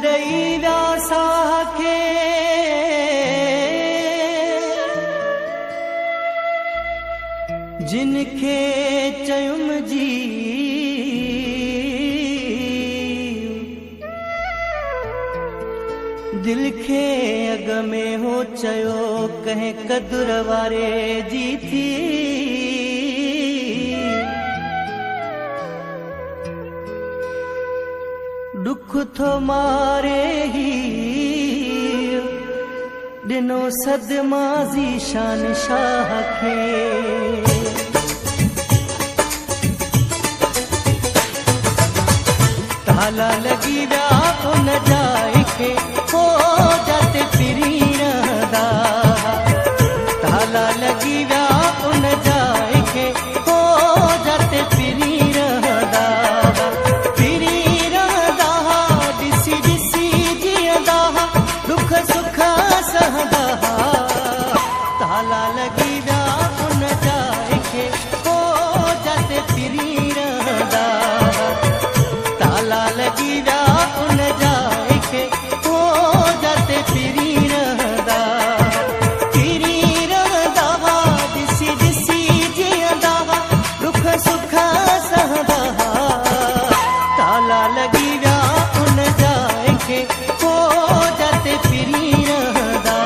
ॾेई विया साह खे जिन खे चयुमि जी दिल खे अॻ में हो चयो कंहिं क़दुर वारे जी थी दुख थो मारे ही ॾिनो सदमा ज़ीशान शाह खे ताला लॻी विया उन जाइ खे हो जाते फिरी रहंदा ताला लॻी विया उन जाइ खे हो जाते फिरी रहंदा दुख सुख सहंदा ताला लॻी विया उन जाइ खे हो जाते फिरी रहंदा ताला लॻी विया उन जाइ खे हो जाते फिरी रहंदा ॾिसी ॾिसी जीअंदा दुख सुख सहंदा ताला लॻी विया उन जाइ खे हो जाते फिरी रहंदा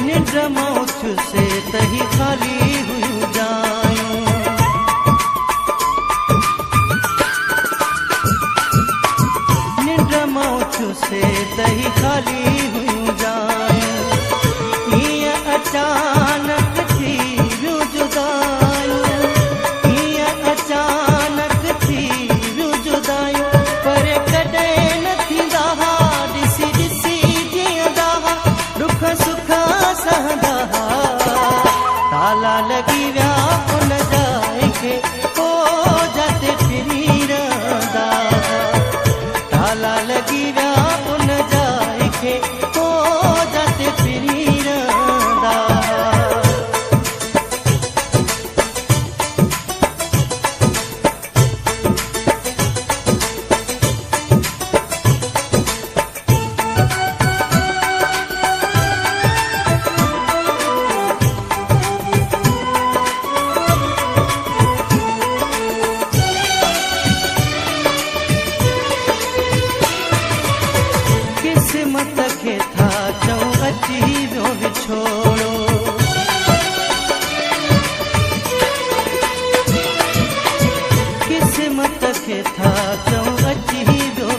निंड मौत से तही खाली हुई जायूं निंड मौत से तही खाली हुई जायूं हीअं अचानक थी वियूं जुदायूं हीअं अचानक थी वियूं जुदायूं पर कॾहिं न थींदा ॾिसी ॾिसी जीअंदा दुख सुख सहंदा ताला लॻी विया उन जाइ खे हो जाते फिरी रहंदा ताला लॻी विया उन जाइ खे हो जाते फिरी रहंदा किस्मत खे था चऊं अची वियो विछोड़ो किस्मत खे था चऊं अची वियो